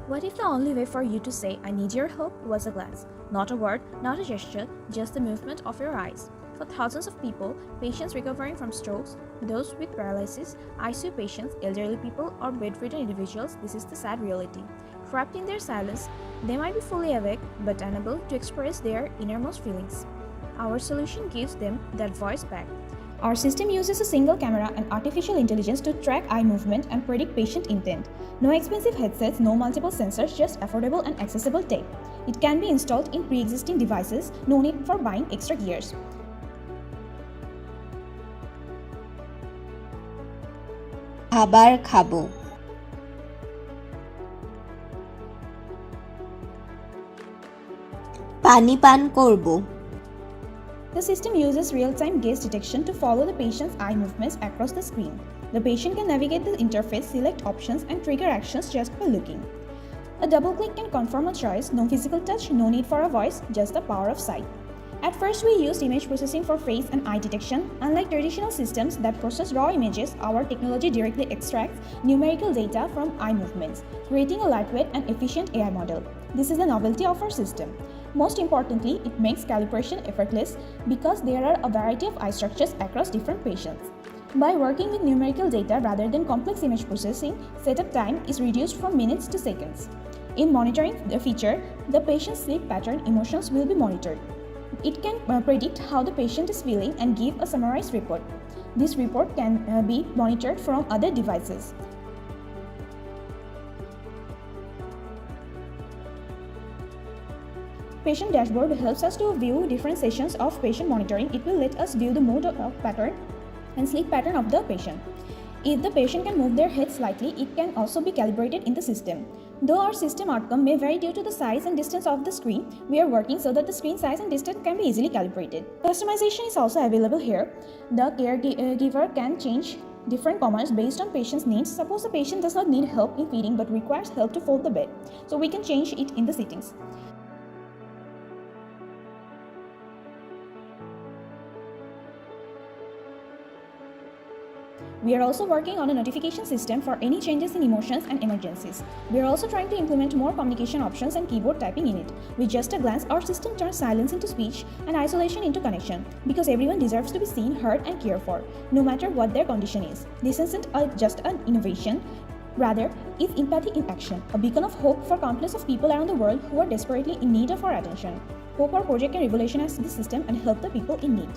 What if the only way for you to say, "I need your help," was a glance? Not a word, not a gesture, just the movement of your eyes. For thousands of people, patients recovering from strokes, those with paralysis, ICU patients, elderly people, or bedridden individuals, this is the sad reality. Trapped in their silence, they might be fully awake but unable to express their innermost feelings. Our solution gives them that voice back. Our system uses a single camera and artificial intelligence to track eye movement and predict patient intent. No expensive headsets, no multiple sensors, just affordable and accessible tech. It can be installed in pre-existing devices, no need for buying extra gears. খাবার খাবো। পানি পান করব। The system uses real-time gaze detection to follow the patient's eye movements across the screen. The patient can navigate the interface, select options, and trigger actions just by looking. A double click can confirm a choice, no physical touch, no need for a voice, just the power of sight. At first, we used image processing for face and eye detection. Unlike traditional systems that process raw images, our technology directly extracts numerical data from eye movements, creating a lightweight and efficient AI model. This is the novelty of our system. Most importantly, it makes calibration effortless because there are a variety of eye structures across different patients. By working with numerical data rather than complex image processing, setup time is reduced from minutes to seconds. In monitoring the feature, the patient's sleep pattern emotions will be monitored. It can predict how the patient is feeling and give a summarized report. This report can be monitored from other devices. Patient dashboard helps us to view different sessions of patient monitoring. It will let us view the mood pattern and sleep pattern of the patient. If the patient can move their head slightly, it can also be calibrated in the system. Though our system outcome may vary due to the size and distance of the screen, we are working so that the screen size and distance can be easily calibrated. Customization is also available here. The caregiver can change different commands based on patient's needs. Suppose the patient does not need help in feeding but requires help to fold the bed, so we can change it in the settings. We are also working on a notification system for any changes in emotions and emergencies. We are also trying to implement more communication options and keyboard typing in it. With just a glance, our system turns silence into speech and isolation into connection, because everyone deserves to be seen, heard, and cared for, no matter what their condition is. This isn't just an innovation, rather, it's empathy in action, a beacon of hope for countless of people around the world who are desperately in need of our attention. Hope our project can revolutionize the system and help the people in need.